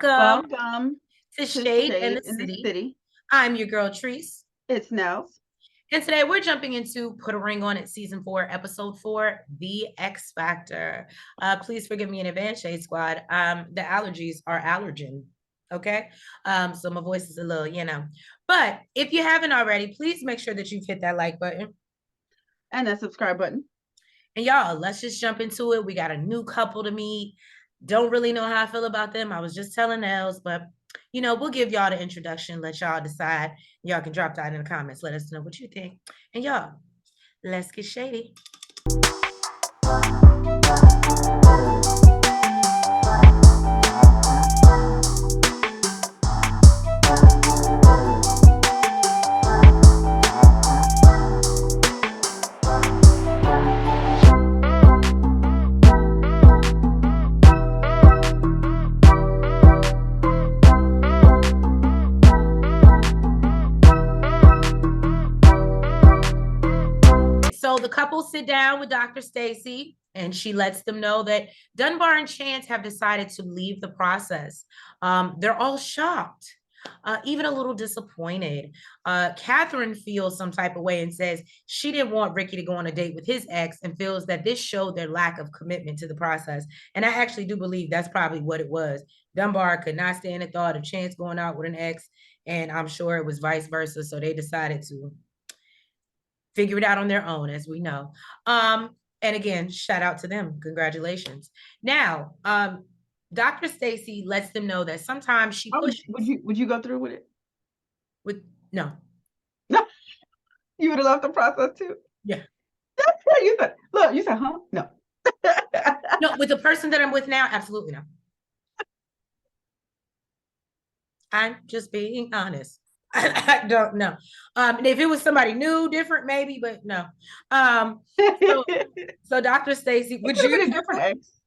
Welcome Welcome to to Shade in Shade the in the City. City. I'm your girl, Treese. It's Nels. And today we're jumping into Put a Ring on It, Season 4, Episode 4, The X Factor. Please forgive me in advance, Shade Squad. The allergies are allergen, okay? So my voice is a little. But if you haven't already, please make sure that you've hit that like button. And that subscribe button. And y'all, let's just jump into it. We got a new couple to meet. Don't really know how I feel about them. I was just telling Els, but we'll give y'all the introduction, let y'all decide. Y'all can drop that in the comments. Let us know what you think. And y'all, let's get shady. So the couple sit down with Dr. Stacy, and she lets them know that Dunbar and Chance have decided to leave the process. They're all shocked, even a little disappointed. Catherine feels some type of way and says she didn't want Ricky to go on a date with his ex and feels that this showed their lack of commitment to the process. And I actually do believe that's probably what it was. Dunbar could not stand the thought of Chance going out with an ex, and I'm sure it was vice versa. So they decided to figure it out on their own, as we know. And again, shout out to them. Congratulations. Now, Dr. Stacy lets them know that sometimes she pushes. Would you go through with it? No. No. You would have loved the process too. Yeah. You said, look, you said, huh? No. No, with the person that I'm with now, absolutely not. I'm just being honest. I don't know. If it was somebody new, different, maybe, but no. So Dr. Stacy, would you? Been a different ex.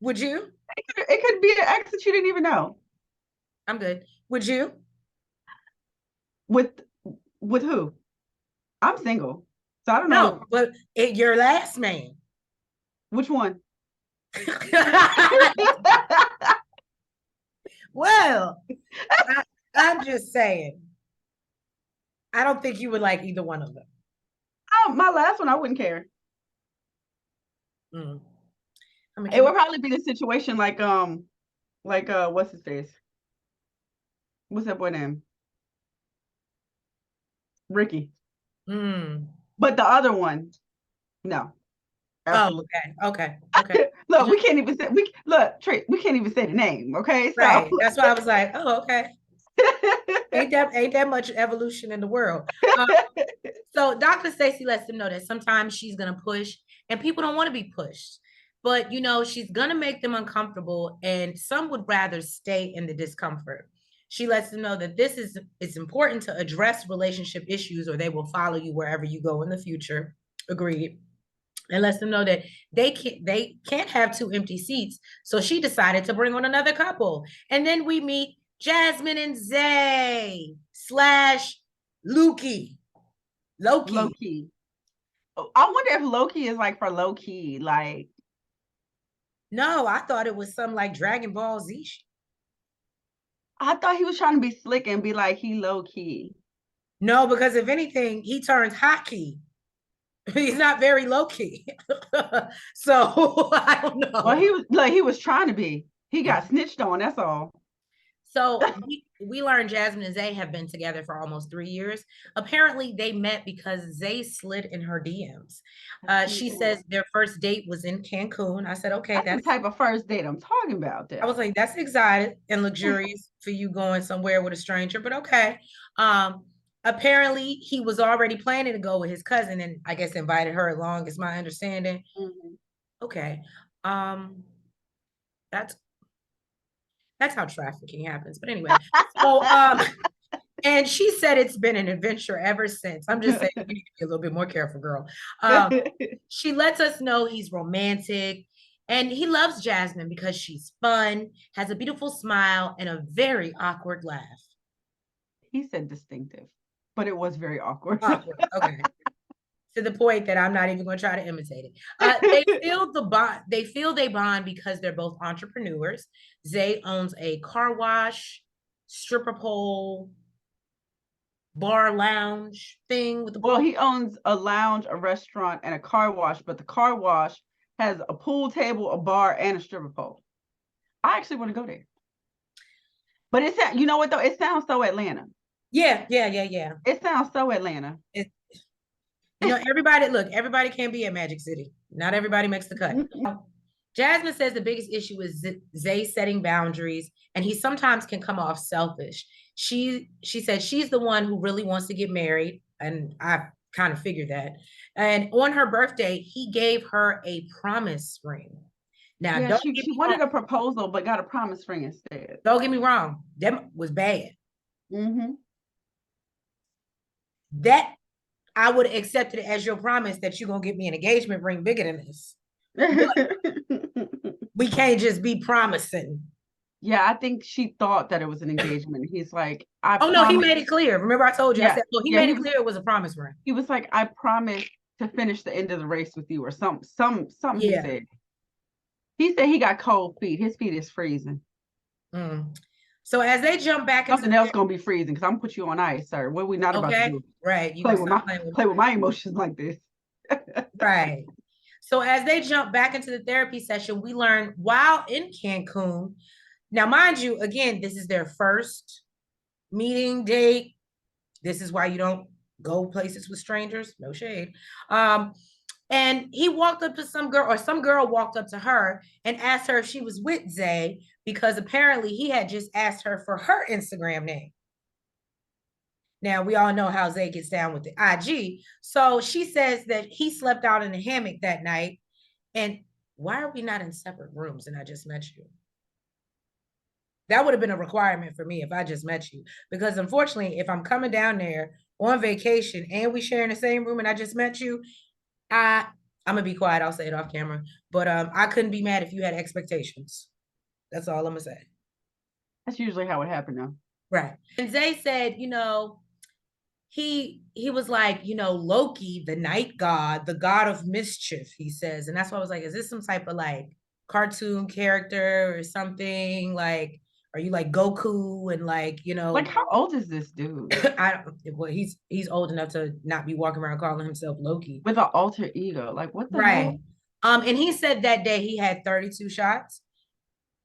Would you? It could be an ex that you didn't even know. I'm good. Would you? With who? I'm single, so I don't No, know. but your last man. Which one? Well, I'm just saying. I don't think you would like either one of them. My last one, I wouldn't care. Mm. It would probably be the situation like what's his face? What's that boy name? Ricky. But the other one, no. Absolutely. Oh, okay. Look, we can't even say we can't even say the name, okay? So right. That's why I was like, oh, okay. ain't that much evolution in the world. So Dr. Stacy lets them know that sometimes she's gonna push and people don't want to be pushed. But she's gonna make them uncomfortable, and some would rather stay in the discomfort. She lets them know that it's important to address relationship issues or they will follow you wherever you go in the future. Agreed. And lets them know that they can't have two empty seats. So she decided to bring on another couple. And then we meet Jasmine and Zay / Loki. Loki. I wonder if Loki is like for low key, like. No, I thought it was some like Dragon Ball Z. I thought he was trying to be slick and be like he low key. No, because if anything, he turns hot key. He's not very low key. So I don't know. Well, he was trying to be. He got snitched on, that's all. So we learned Jasmine and Zay have been together for almost 3 years. Apparently, they met because Zay slid in her DMs. She says their first date was in Cancun. I said, okay, that's the type of first date I'm talking about. There. I was like, that's exotic and luxurious for you going somewhere with a stranger, but okay. Apparently, he was already planning to go with his cousin, and I guess invited her along. Is my understanding. Mm-hmm. Okay, that's how trafficking happens. But anyway, so and she said it's been an adventure ever since. I'm just saying you need to be a little bit more careful, girl. She lets us know he's romantic and he loves Jasmine because she's fun, has a beautiful smile, and a very awkward laugh. He said distinctive, but it was very awkward. Okay. to the point that I'm not even going to try to imitate it. They feel the bond. They feel they bond because they're both entrepreneurs. Zay owns a car wash, stripper pole, bar lounge thing with the Well, pool. he owns a lounge, a restaurant, and a car wash, but the car wash has a pool table, a bar, and a stripper pole. I actually want to go there. But you know what though? It sounds so Atlanta. Yeah. It sounds so Atlanta. Everybody can't be at Magic City. Not everybody makes the cut. Jasmine says the biggest issue is Zay setting boundaries, and he sometimes can come off selfish. She said she's the one who really wants to get married, and I kind of figured that. And on her birthday, he gave her a promise ring. Now, yeah, she wanted a proposal, but got a promise ring instead. Don't get me wrong, that was bad. Mm-hmm. That I would have accepted it as your promise that you're gonna get me an engagement ring bigger than this. We can't just be promising. Yeah, I think she thought that it was an engagement. He's like, no, he made it clear. Remember, I told you. Yeah. I said, well, he made it clear it was a promise ring. He was like, I promise to finish the end of the race with you, or something. Yeah. He said he got cold feet. His feet is freezing. So as they jump back into something else gonna be freezing, because I'm gonna put you on ice, sir. What are we not about to do? Right. You play with my emotions like this. Right. So as they jump back into the therapy session, we learn while in Cancun. Now, mind you, again, this is their first meeting date. This is why you don't go places with strangers. No shade. And he walked up to some girl, or some girl walked up to her and asked her if she was with Zay, because apparently he had just asked her for her Instagram name. Now, we all know how Zay gets down with the IG. So she says that he slept out in the hammock that night. And why are we not in separate rooms and I just met you? That would have been a requirement for me if I just met you. Because unfortunately, if I'm coming down there on vacation and we share in the same room and I just met you, I'm gonna be quiet. I'll say it off camera. But I couldn't be mad if you had expectations. That's all I'm gonna say. That's usually how it happened, though. Right. And Zay said, he was like, Loki, the night god, the god of mischief, he says. And that's why I was like, is this some type of like cartoon character or something? Like, are you like Goku and like, like, how old is this dude? He's old enough to not be walking around calling himself Loki. With an alter ego. Like, what the hell? And he said that day he had 32 shots.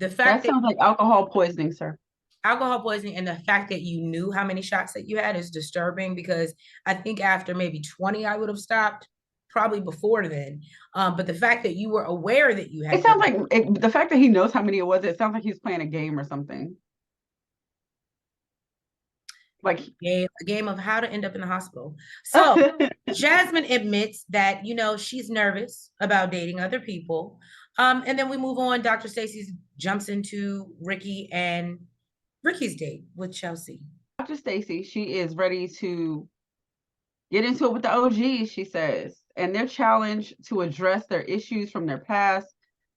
The fact that sounds like alcohol poisoning, sir. Alcohol poisoning, and the fact that you knew how many shots that you had is disturbing, because I think after maybe 20, I would have stopped, probably before then. But the fact that you were aware that you had— It sounds like the fact that he knows how many it was, it sounds like he's playing a game or something. Like a game of how to end up in the hospital. So Jasmine admits that, she's nervous about dating other people. And then we move on. Dr. Stacey jumps into Ricky's date with Chelsea. Dr. Stacey, she is ready to get into it with the OGs, she says, and their challenge to address their issues from their past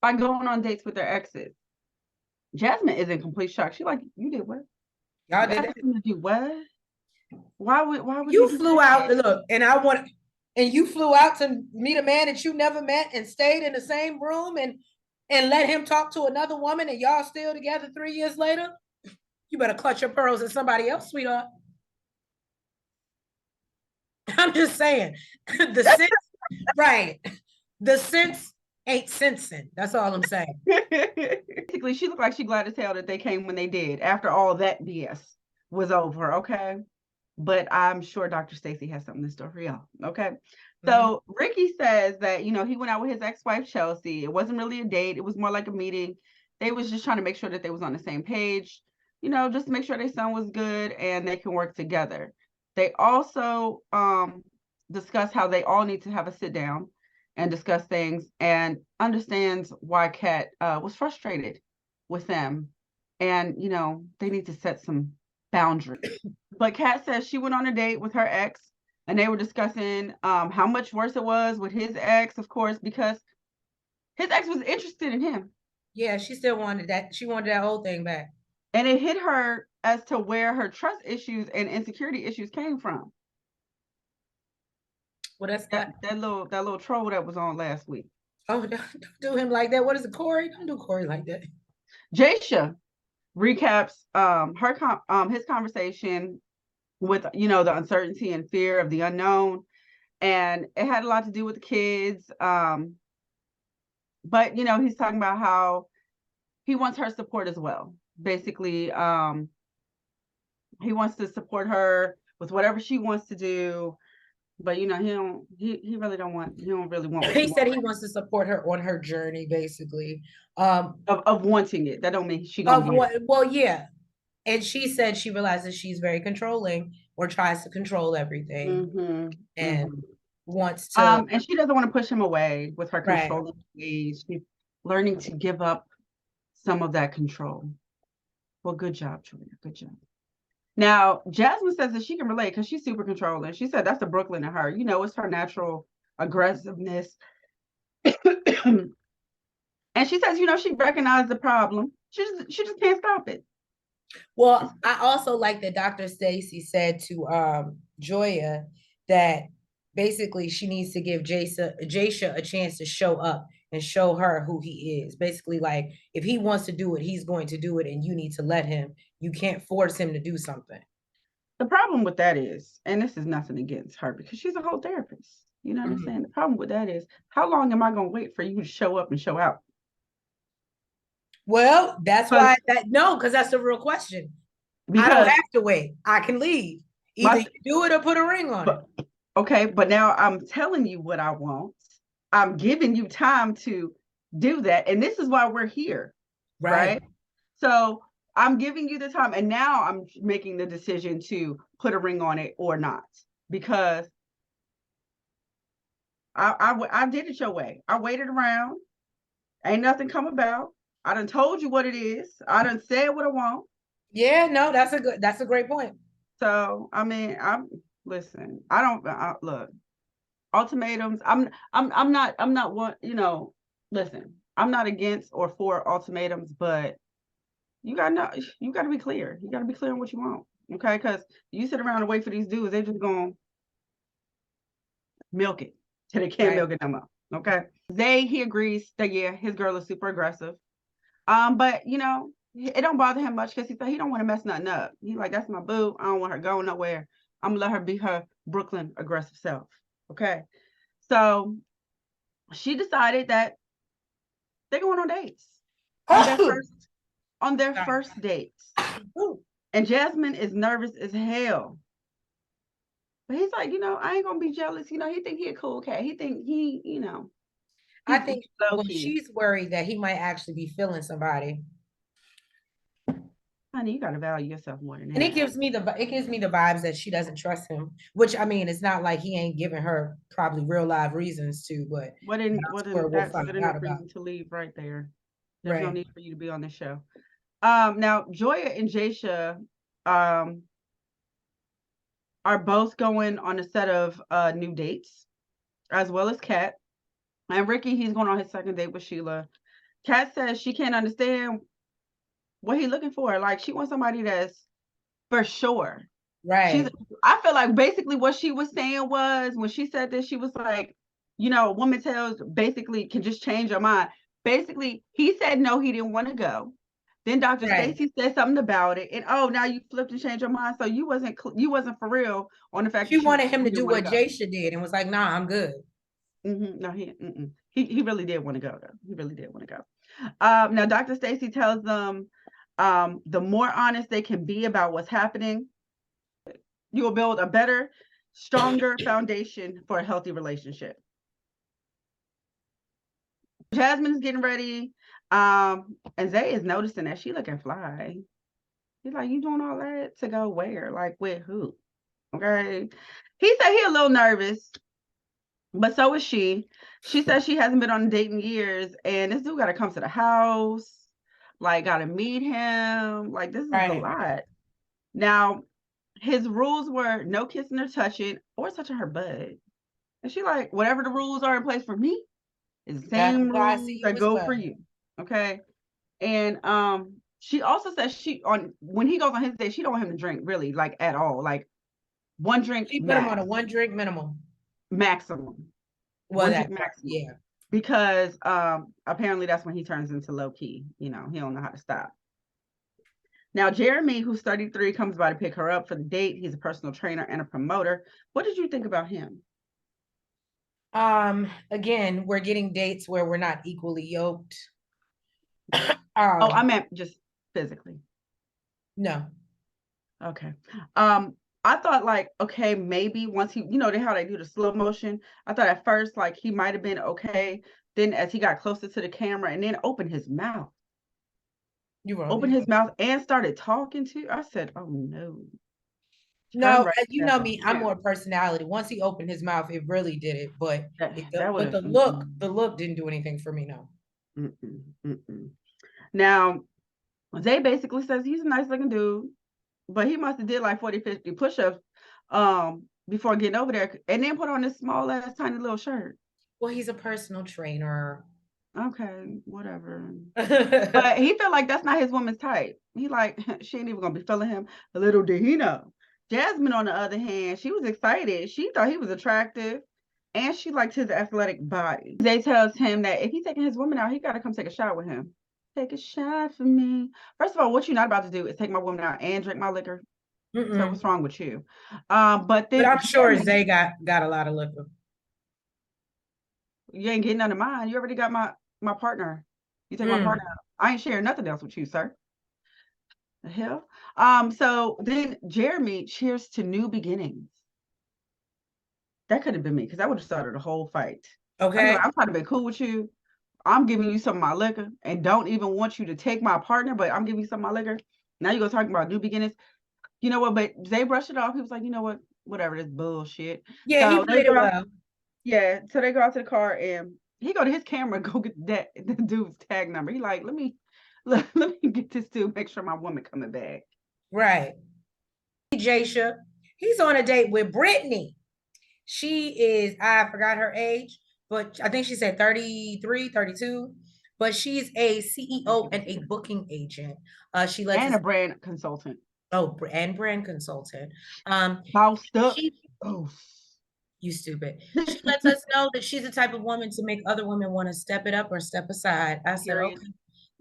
by going on dates with their exes. Jasmine is in complete shock. She's like, you did what? Y'all did that? Do what? Why would you flew out? Look, and you flew out to meet a man that you never met and stayed in the same room and let him talk to another woman, and y'all still together 3 years later? You better clutch your pearls at somebody else, sweetheart. I'm just saying, the sense, right? The sense ain't sensing. That's all I'm saying. Basically, she looked like she glad as hell that they came when they did after all that BS was over. Okay, but I'm sure Dr. Stacey has something in store for y'all. Okay. So Ricky says that, he went out with his ex-wife, Chelsea. It wasn't really a date. It was more like a meeting. They was just trying to make sure that they was on the same page, just to make sure their son was good and they can work together. They also discuss how they all need to have a sit down and discuss things, and understands why Kat was frustrated with them. And, they need to set some boundaries. But Kat says she went on a date with her ex, and they were discussing how much worse it was with his ex, of course, because his ex was interested in him. Yeah, she still wanted that. She wanted that whole thing back. And it hit her as to where her trust issues and insecurity issues came from. Well, that's That little troll that was on last week. oh, don't do him like that. What is it, Corey? Don't do Corey like that. Jasha recaps his conversation with the uncertainty and fear of the unknown, and it had a lot to do with the kids. But he's talking about how he wants her support as well. Basically, he wants to support her with whatever she wants to do. But he don't really want what He she said wants he wants to support her on her journey, basically. of wanting it. That don't mean she gonna Of get what? it. Well, yeah. And she said she realizes she's very controlling or tries to control everything and wants to. And she doesn't want to push him away with her Right. controlling ways. She's learning to give up some of that control. Well, good job, Julia. Good job. Now, Jasmine says that she can relate because she's super controlling. She said that's the Brooklyn in her. It's her natural aggressiveness. And she says, she recognized the problem. She just can't stop it. Well, I also like that Dr. Stacy said to Joya that basically she needs to give Jasha a chance to show up and show her who he is. Basically, like if he wants to do it, he's going to do it, and you need to let him. You can't force him to do something. The problem with that is, and this is nothing against her because she's a whole therapist. You know what I'm saying? The problem with that is, how long am I going to wait for you to show up and show out? Well, that's why because that's the real question. I don't have to wait. I can leave. Either you do it or put a ring on it. Okay, but now I'm telling you what I want. I'm giving you time to do that. And this is why we're here. Right? So I'm giving you the time. And now I'm making the decision to put a ring on it or not. Because I did it your way. I waited around. Ain't nothing come about. I done told you what it is. I done said what I want. Yeah, no, that's a great point. So I mean, listen. I don't look ultimatums. I'm not one. Listen. I'm not against or for ultimatums, but you gotta be clear. You gotta be clear on what you want. Okay, because you sit around and wait for these dudes, they're just gonna milk it till they can't milk it no more. Okay. He agrees that his girl is super aggressive. But it don't bother him much because he said he don't want to mess nothing up. He's like, that's my boo. I don't want her going nowhere. I'm gonna let her be her Brooklyn aggressive self. Okay. So she decided that they're going on dates. On their first dates. And Jasmine is nervous as hell. But he's like, I ain't gonna be jealous. He think he a cool cat. He think I think she's worried that he might actually be feeling somebody. Honey, you gotta value yourself more than that. And it gives me the vibes that she doesn't trust him. Which I mean, it's not like he ain't giving her probably real live reasons to, but that's good enough reason to leave right there. There's no need for you to be on this show. Now Joya and Jasha are both going on a set of new dates, as well as Kat. And Ricky, he's going on his second date with Sheila. Kat says she can't understand what he's looking for. Like, she wants somebody that's for sure. Right. I feel like basically what she was saying was, when she said this, she was like, a woman basically can just change her mind. Basically, he said no, he didn't want to go. Then Dr. Stacy said something about it, and now you flipped and changed your mind. So you wasn't for real on the fact she wanted him to do what Jasha did, and was like, "Nah, I'm good." No, he really did want to go though. He really did want to go. Now Dr. Stacy tells them, the more honest they can be about what's happening, you will build a better, stronger foundation for a healthy relationship. Jasmine is getting ready. And Zay is noticing that she looking fly. He's like, you doing all that to go where? Like, with who? Okay. He said he a little nervous, but so is she. She says she hasn't been on a date in years, and this dude got to come to the house, like, got to meet him. Like, this is a lot. Now, his rules were no kissing or touching her butt. And she like, whatever the rules are in place for me is the same rules that go for you. Okay. And she also says when he goes on his date, she don't want him to drink really, like, at all. Like, one drink. She put him on a 1 drink minimum. maximum. Well, Once you that part, maximum. yeah. Because apparently that's when he turns into low key. You know, he don't know how to stop. Now, Jeremy, who's 33, comes by to pick her up for the date. He's a personal trainer and a promoter. What did you think about him? Again, we're getting dates where we're not equally yoked. Oh, I meant just physically. No. Okay. I thought like, okay, maybe once he, how they do the slow motion. I thought at first like he might have been okay. Then as he got closer to the camera and then opened his mouth. Opened his mouth and started talking to. I said, oh no. No, you know me, I'm more personality. Once he opened his mouth, it really did it. But the look didn't do anything for me, no. Now, Zay basically says he's a nice looking dude, but he must have did like 40, 50 push-ups before getting over there and then put on this small ass tiny little shirt. Well, he's a personal trainer. Okay, whatever. But he felt like that's not his woman's type. He like, she ain't even gonna be feeling him. A little did he know. Jasmine, on the other hand, she was excited. She thought he was attractive and she liked his athletic body. Zay tells him that if he's taking his woman out, he got to come take a shot with him. Take a shot for me. First of all, what you're not about to do is take my woman out and drink my liquor. So what's wrong with you? But I'm sure Zay got a lot of liquor. You ain't getting none of mine. You already got my partner. You take my partner out. I ain't sharing nothing else with you, sir. The hell? So then Jeremy cheers to new beginnings. That could have been me because that would have started a whole fight. Okay. I'm trying to be cool with you. I'm giving you some of my liquor and don't even want you to take my partner, but I'm giving you some of my liquor. Now you go talking about new beginnings. You know what? But Zay brushed it off. He was like, you know what? Whatever, this bullshit. Yeah, so he played it well. Yeah, so they go out to the car and he go to his camera and go get the dude's tag number. He like, let me get this dude, make sure my woman coming back. Right. Jasha, he's on a date with Brittany. She is, I forgot her age, but I think she said 33, 32. But she's a CEO and a booking agent. She lets and a brand consultant. Oh, and brand consultant. Bossed up. You stupid. She lets us know that she's the type of woman to make other women want to step it up or step aside. I said, okay.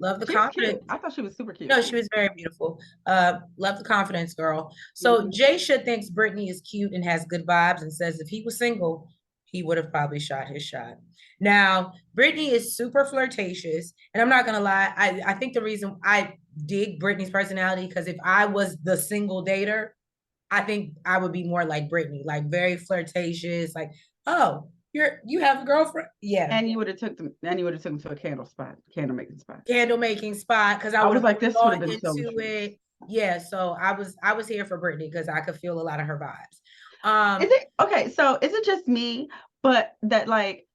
Love the confidence. I thought she was super cute. No, she was very beautiful. Love the confidence, girl. So Jasha thinks Brittany is cute and has good vibes and says if he was single, he would have probably shot his shot. Now, Brittany is super flirtatious. And I'm not going to lie. I think the reason I dig Brittany's personality, because if I was the single dater, I think I would be more like Brittany, like very flirtatious, like, oh, you have a girlfriend. Yeah. And you would have took them to a candle making spot. Because I was like, this would have been so it. Yeah. So I was here for Brittany because I could feel a lot of her vibes. Is it okay? So is it just me, but that like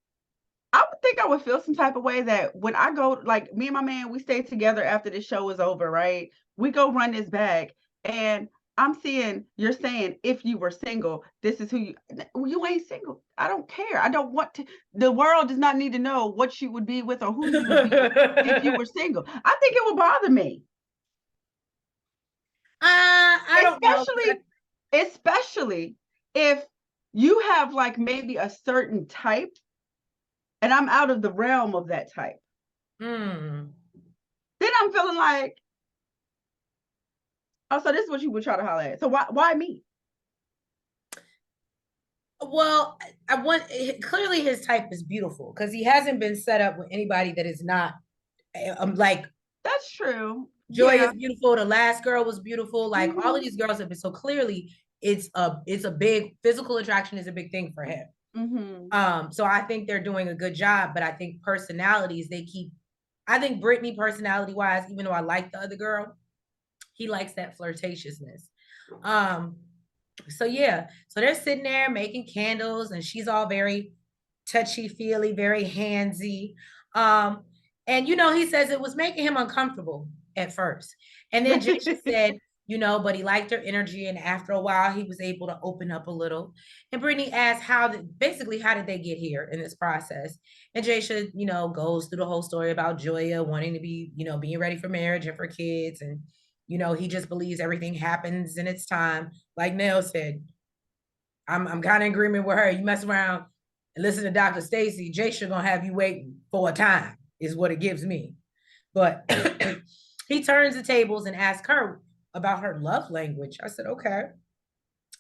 I would think I would feel some type of way that when I go, like me and my man, we stay together after the show is over, right? We go run this back and I'm seeing you're saying if you were single, this is who you ain't single. I don't care. I don't want to. The world does not need to know what you would be with or who you would be with if you were single. I think it would bother me. I don't know. Especially if you have like maybe a certain type and I'm out of the realm of that type. Then I'm feeling like, oh, so this is what you would try to holler at. So why me? Well, clearly his type is beautiful because he hasn't been set up with anybody that is not like. That's true. Joy is beautiful. The last girl was beautiful. Like all of these girls have been so clearly it's a big physical attraction is a big thing for him. So I think they're doing a good job, but I think personalities I think Brittany personality wise, even though I like the other girl, he likes that flirtatiousness. So yeah, so they're sitting there making candles and she's all very touchy-feely, very handsy. And he says it was making him uncomfortable at first. And then Jasha said, but he liked her energy. And after a while, he was able to open up a little. And Brittany asked how did they get here in this process? And Jasha, goes through the whole story about Joya wanting to be, being ready for marriage and for kids. And, he just believes everything happens in its time. Like Nell said, I'm kind of in agreement with her. You mess around, And listen to Dr. Stacy, Jasha gonna have you waiting for a time, is what it gives me. But he turns the tables and asks her about her love language. I said, okay.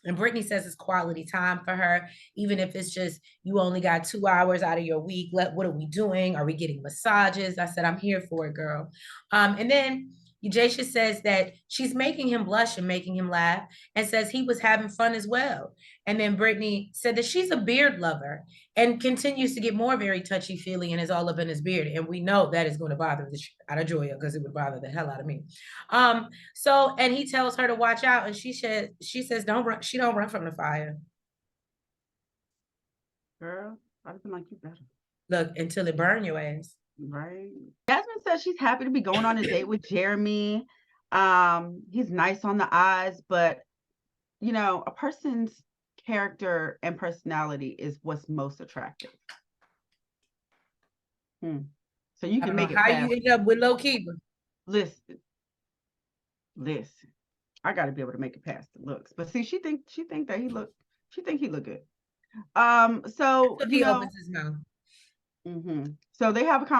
And Brittany says it's quality time for her, even if it's just you only got 2 hours out of your week. What are we doing? Are we getting massages? I said, I'm here for it, girl. And then Jasha says that she's making him blush and making him laugh, and says he was having fun as well. And then Brittany said that she's a beard lover and continues to get more very touchy-feely and is all up in his beard. And we know that is going to bother the shit out of Joya, because it would bother the hell out of me. So, and he tells her to watch out, and she says don't run, she don't run from the fire. Girl, I'd been like, you better. Look, until it burn your ass. Right. Jasmine says she's happy to be going on a date with Jeremy. He's nice on the eyes, but you know, a person's character and personality is what's most attractive. So you can make it how past. you end up with low keeper. Listen, I got to be able to make it past the looks. But see, she think that he look good. So he opens his mouth. So they have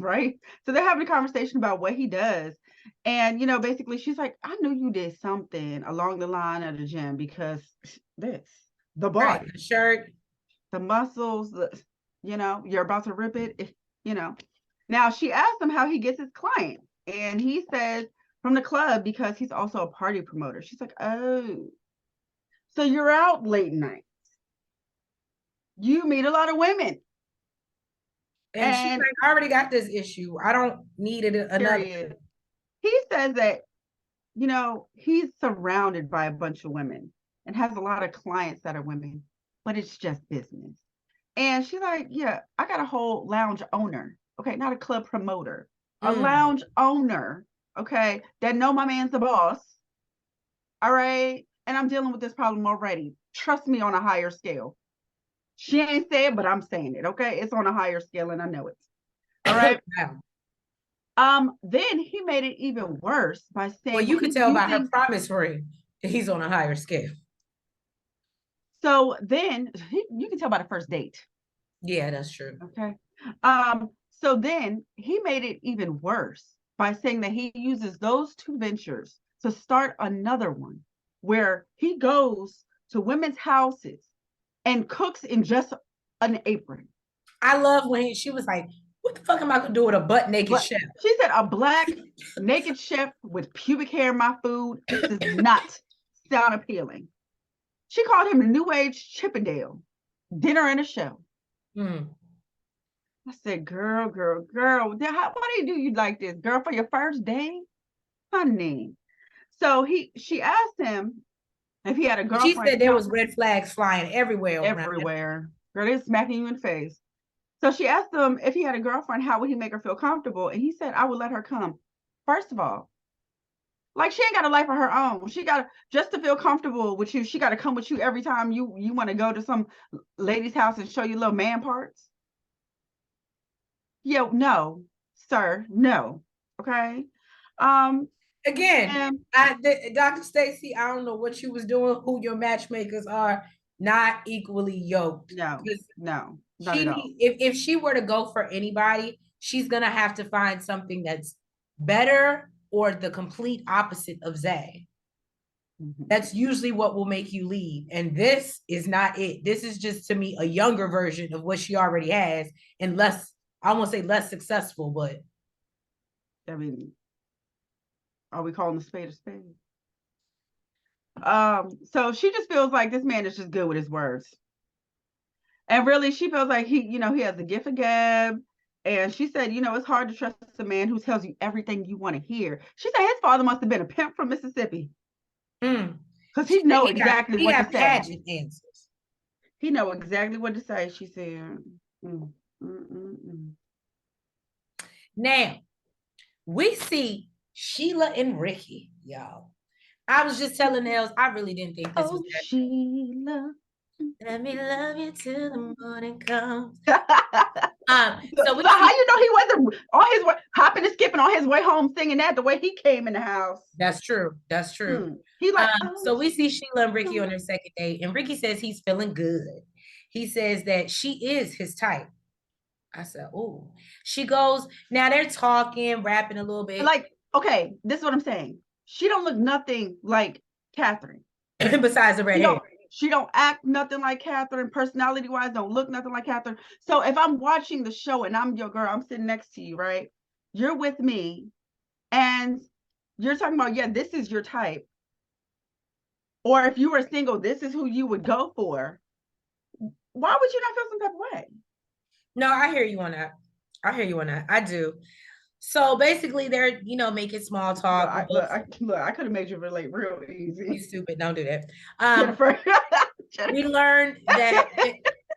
right. So they're having a conversation about what he does, and you know, basically, she's like, "I knew you did something along the line at the gym, because the body, right, the shirt, the muscles, you know, you're about to rip it, you know." Now she asked him how he gets his clients, and he says from the club, because he's also a party promoter. She's like, "Oh, so you're out late nights. You meet a lot of women." And she's like, I already got this issue. I don't need it another. Period. He says that, you know, he's surrounded by a bunch of women and has a lot of clients that are women, but it's just business. And she's like, yeah, I got a whole lounge owner. Okay, not a club promoter, a lounge owner. Okay, that know my man's the boss. All right. And I'm dealing with this problem already. Trust me, on a higher scale. She ain't saying it, but I'm saying it. Okay. It's on a higher scale, and I know it. All right. Then he made it even worse by saying, well, you can tell by her promise ring, he's on a higher scale. So then you can tell by the first date. Yeah, that's true. Okay. So then he made it even worse by saying that he uses those two ventures to start another one where he goes to women's houses and cooks in just an apron. I love when she was like, what the fuck am I gonna do with a butt naked chef? She said, a black naked chef with pubic hair in my food does not sound appealing. She called him the New Age Chippendale, dinner and a show. I said, girl, why do you like this, girl, for your first day? Honey. So she asked him if he had a girlfriend. She said there was red flags flying everywhere. Everywhere. Girl, they're smacking you in the face. So she asked him if he had a girlfriend, how would he make her feel comfortable? And he said, I would let her come. First of all, like, she ain't got a life of her own. She got just to feel comfortable with you. She got to come with you every time you want to go to some lady's house and show you little man parts. Yeah, no, sir, no. Okay. Again, Dr. Stacy, I don't know what you was doing, who your matchmakers are, not equally yoked. No, not at all. If she were to go for anybody, she's gonna have to find something that's better or the complete opposite of Zay. That's usually what will make you leave. And this is not it. This is just, to me, a younger version of what she already has, and less, I won't say less successful, but I mean, are we calling a spade a spade? So she just feels like this man is just good with his words. And really, she feels like he has the gift of gab. And she said, it's hard to trust a man who tells you everything you want to hear. She said his father must have been a pimp from Mississippi. Because he know exactly what to say. Pageant answers. He know exactly what to say, she said. Now, we see Sheila and Ricky, y'all. I was just telling Nels, I really didn't think this was that. Sheila. Let me love you till the morning comes. So how you know he wasn't on his way, hopping and skipping on his way home singing that the way he came in the house? That's true. He like, so we see Sheila and Ricky on their second date, and Ricky says he's feeling good. he says that she is his type. I said, oh. She goes, now they're talking, rapping a little bit. Like, okay, this is what I'm saying. She don't look nothing like Catherine. Besides the red hair. She don't act nothing like Catherine. Personality wise, don't look nothing like Catherine. So if I'm watching the show and I'm your girl, I'm sitting next to you, right? You're with me, and you're talking about, yeah, this is your type. Or if you were single, this is who you would go for. Why would you not feel some type of way? No, I hear you on that. I hear you on that. I do. So basically, they're making small talk. Look, I could have made you relate real easy. You stupid. Don't do that. Jennifer. We learned that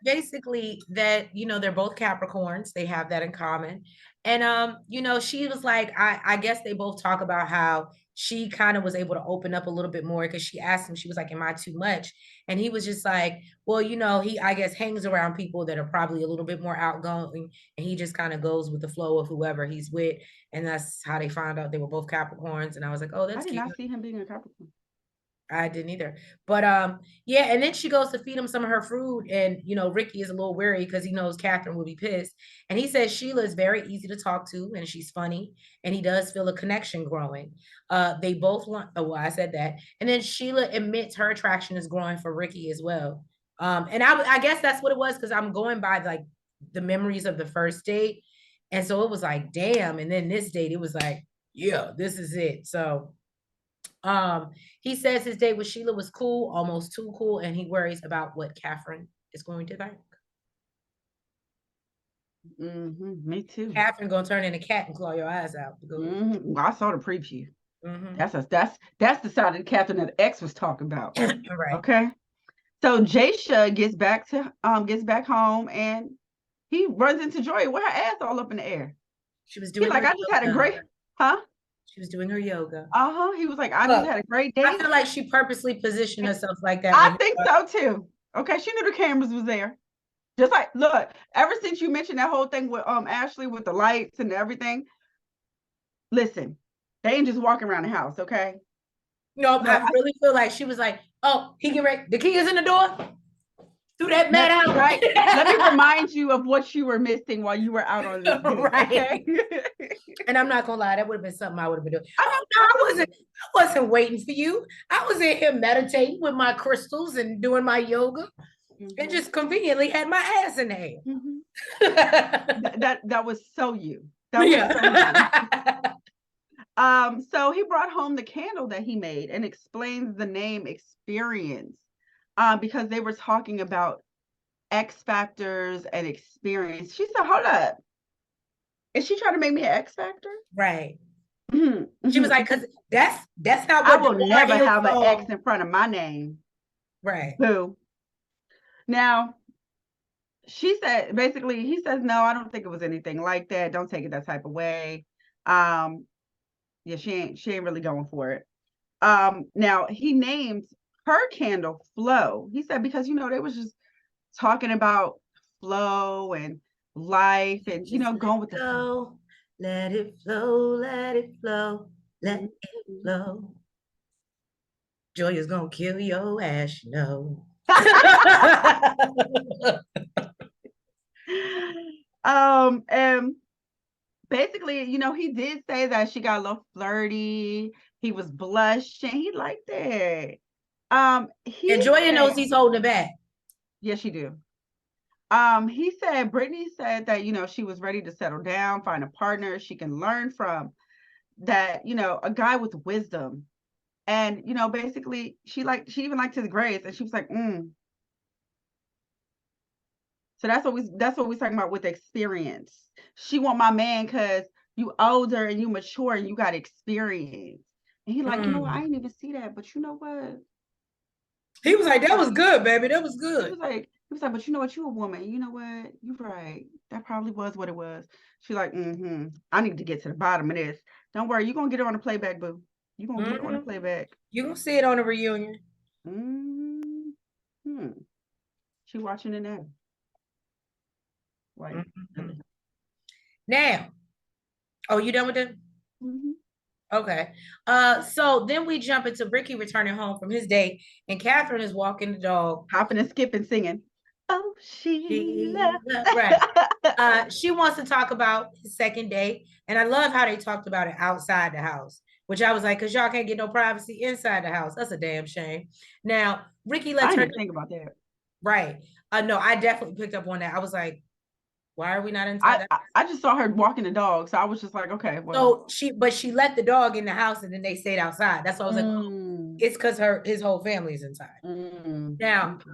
basically that they're both Capricorns. They have that in common. And she was like, I guess they both talk about how she kind of was able to open up a little bit more because she asked him, she was like, am I too much? And he was just like, well, he, I guess, hangs around people that are probably a little bit more outgoing, and he just kind of goes with the flow of whoever he's with. And that's how they found out they were both Capricorns. And I was like, oh, that's cute. I did not see him being a Capricorn. I didn't either. But yeah, and then she goes to feed him some of her food, and Ricky is a little worried because he knows Catherine will be pissed. And he says Sheila is very easy to talk to and she's funny, and he does feel a connection growing. They both want, oh well, I said that. And then Sheila admits her attraction is growing for Ricky as well. And I guess that's what it was, because I'm going by like the memories of the first date. And so it was like, damn. And then this date, it was like, yeah, this is it. So he says his date with Sheila was cool, almost too cool, and he worries about what Catherine is going to think. Me too. Catherine gonna turn in a cat and claw your eyes out. Well, I saw the preview. That's the side of Catherine that the ex was talking about. Right. Okay. So Jasha gets back home, and he runs into Joy with her ass all up in the air. She was doing I just had a great, huh? She was doing her yoga. He was like, I just had a great day. I feel like she purposely positioned herself like that. I think so too. Okay, she knew the cameras was there. Just like, look, ever since you mentioned that whole thing with Ashley with the lights and everything, listen, they ain't just walking around the house, okay? No, I really feel like she was like, oh, he get ready. The key is in the door. Through that mad house. Right. Let me remind you of what you were missing while you were out on this date, right. Okay? And I'm not gonna lie, that would have been something I would have been doing. I wasn't waiting for you. I was in here meditating with my crystals and doing my yoga, and just conveniently had my ass in there. That was so you. That was so you. So he brought home the candle that he made and explains the name Experience, because they were talking about X factors and experience. She said, hold up, is she trying to make me an X factor? Right. She was like, because that's not what I will never have an X in front of my name. Right. Boo. Now, she said, basically, he says, no, I don't think it was anything like that. Don't take it that type of way. Yeah, she ain't really going for it. Now he named her candle Flow. He said, because they was just talking about flow and life and going with the flow. Let it flow, let it flow, let it flow. Joy is gonna kill your ass, And basically, he did say that she got a little flirty. He was blushing. He liked it. And Joya knows he's holding it back. Yes, she do. He said, Brittany said that, she was ready to settle down, find a partner she can learn from, that, a guy with wisdom. And, basically she even liked his grace, and she was like, So that's what we're talking about with experience. She want my man because you older and you mature and you got experience. And he like, I didn't even see that, but you know what? He was like, that was good, baby. That was good. He was like, but you know what? You a woman. You know what? You're right. That probably was what it was. She's like, I need to get to the bottom of this. Don't worry. You're going to get it on the playback, boo. You're going to get it on the playback. You're going to see it on the reunion. She watching it now. Right. Now, you done with them? Okay. So then we jump into Ricky returning home from his date, and Catherine is walking the dog, hopping and skipping, singing. Oh, Sheila. Sheila, right. She wants to talk about his second date. And I love how they talked about it outside the house, which I was like, because y'all can't get no privacy inside the house. That's a damn shame. Now, Ricky I lets didn't her even think about that. right. No, I definitely picked up on that. I was like, why are we not inside I, that? I I just saw her walking the dog, so I was just like, okay, well. So she let the dog in the house and then they stayed outside. That's why I was like, oh, Mm, it's because his whole family's inside. Now, okay.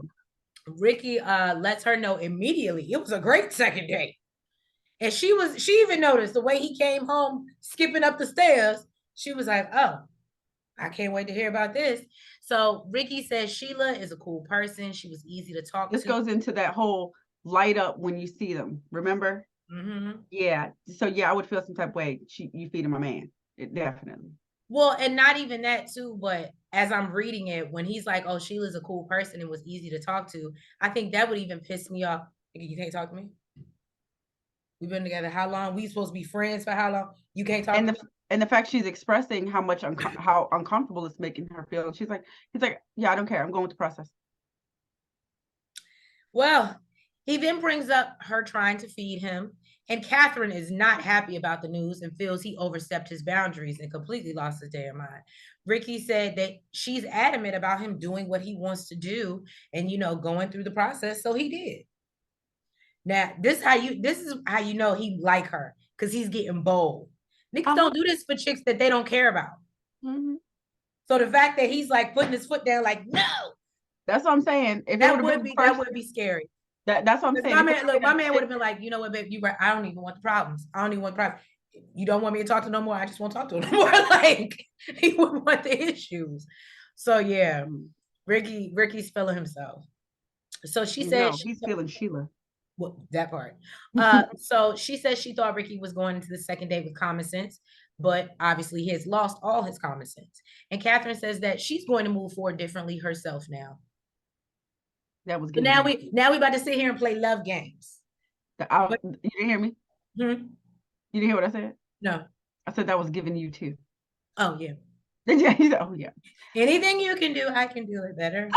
Ricky lets her know immediately it was a great second date. And she even noticed the way he came home skipping up the stairs. She was like, oh, I can't wait to hear about this. So Ricky says Sheila is a cool person. She was easy to talk This to. goes into that whole light up when you see them. Remember? Mm-hmm. Yeah. So yeah, I would feel some type of way. You feeding my man. It definitely. Well, and not even that too, but as I'm reading it, when he's like, oh, Sheila's a cool person and was easy to talk to, I think that would even piss me off. You can't talk to me? We've been together how long? We supposed to be friends for how long? You can't talk And to the me? and the fact she's expressing how much how uncomfortable it's making her feel. And he's like, yeah, I don't care. I'm going with the process. Well, he then brings up her trying to feed him, and Catherine is not happy about the news and feels he overstepped his boundaries and completely lost his damn mind. Ricky said that she's adamant about him doing what he wants to do and going through the process, so he did. Now, this is how you know he like her, because he's getting bold. Niggas Uh-huh. don't do this for chicks that they don't care about. Mm-hmm. So the fact that he's like putting his foot down, like, no, That's what I'm saying. If it would have been the that first, would be scary. that's what I'm Because saying. my If it would man, have look, been my a man would chick, have been like, you know what, babe, you right. I don't even want the problems. I don't even want the problems. You don't want me to talk to no more. I just won't talk to him no more. Like he wouldn't want the issues. So yeah, Ricky's feeling himself. So she said no, he's feeling Sheila. well, that part. So she says she thought Ricky was going into the second date with common sense, but obviously he has lost all his common sense. And Catherine says that she's going to move forward differently herself now. That was But giving now you. we about to sit here and play love games. But You didn't hear me? hmm, You didn't hear what I said? no. I said that was giving you too. Oh yeah. Yeah, he said, oh yeah. Anything you can do, I can do it better.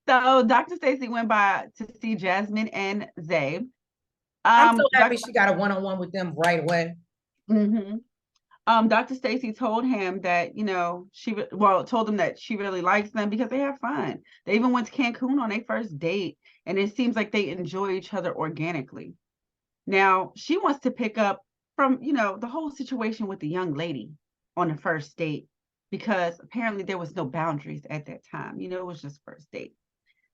So Dr. Stacy went by to see Jasmine and Zay. I'm so Doc, happy she got a one-on-one with them right away. mhm. Dr. Stacy told him that, told him that she really likes them because they have fun. They even went to Cancun on their first date, and it seems like they enjoy each other organically. Now, she wants to pick up from, the whole situation with the young lady on the first date because apparently there was no boundaries at that time. It was just first date.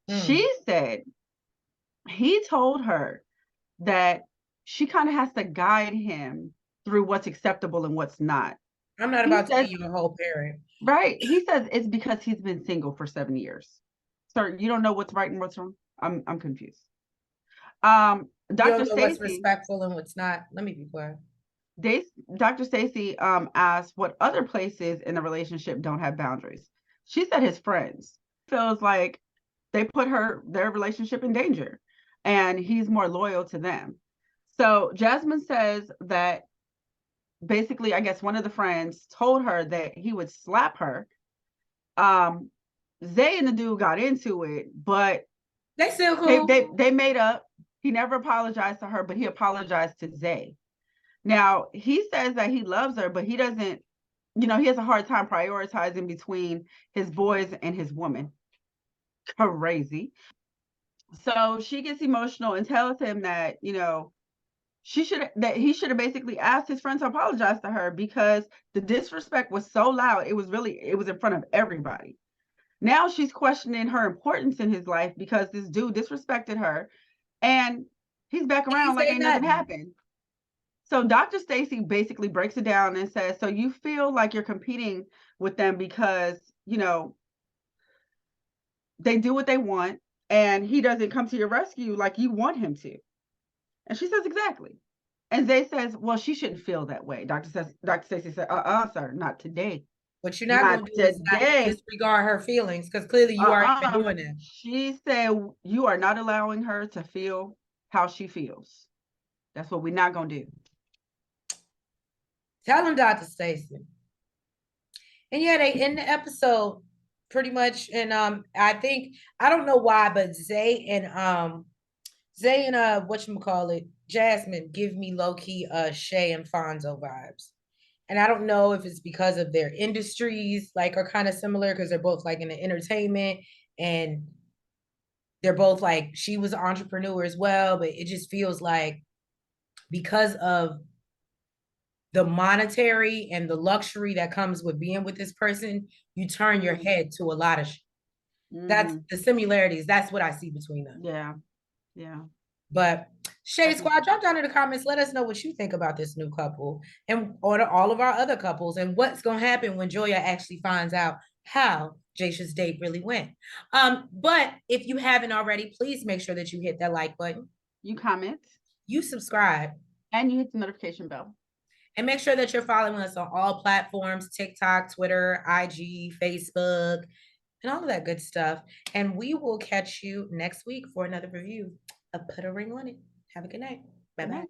Hmm. She said he told her that she kind of has to guide him through what's acceptable and what's not. I'm not He about to be says, your whole parent. right. He says it's because he's been single for 7 years. Sir, you don't know what's right and what's wrong? I'm confused. You Dr. don't know what's Stacy, respectful and what's not. Let me be quiet. they, Dr. Stacy asked what other places in the relationship don't have boundaries. She said his friends feels like they put their relationship in danger and he's more loyal to them. So Jasmine says that basically, I guess one of the friends told her that he would slap her. Zay and the dude got into it, but They still they cool. they made up. He never apologized to her, but he apologized to Zay. Now he says that he loves her, but he doesn't. He has a hard time prioritizing between his boys and his woman. Crazy. So she gets emotional and tells him that he should have basically asked his friend to apologize to her because the disrespect was so loud. It was in front of everybody. Now she's questioning her importance in his life because this dude disrespected her and he's back He around like say ain't nothing nothing. happened. So Dr. Stacy basically breaks it down and says, so you feel like you're competing with them because, they do what they want and he doesn't come to your rescue like you want him to. And she says, exactly. And Zay says, well, she shouldn't feel that way. Dr. Stacy said, sir, not today. What you're not Not gonna do is not today. disregard her feelings, because clearly you already been doing that. She said, you are not allowing her to feel how she feels. That's what we're not gonna do. Tell him, Dr. Stacy. And yeah, they in the episode, pretty much. And I think I don't know why, but Zay and whatchamacallit, Jasmine give me low-key Shay and Fonzo vibes. And I don't know if it's because of their industries, like are kind of similar because they're both like in the entertainment and they're both like she was an entrepreneur as well, but it just feels like because of the monetary and the luxury that comes with being with this person, you turn your head to a lot of that's the similarities. That's what I see between them. Yeah. Yeah. But Shade Squad, drop down in the comments. Let us know what you think about this new couple and or all of our other couples and what's going to happen when Joya actually finds out how Jasha's date really went. But if you haven't already, please make sure that you hit that like button. You comment. You subscribe. And you hit the notification bell. And make sure that you're following us on all platforms, TikTok, Twitter, IG, Facebook, and all of that good stuff. And we will catch you next week for another review of Put a Ring on It. Have a good night. Bye-bye.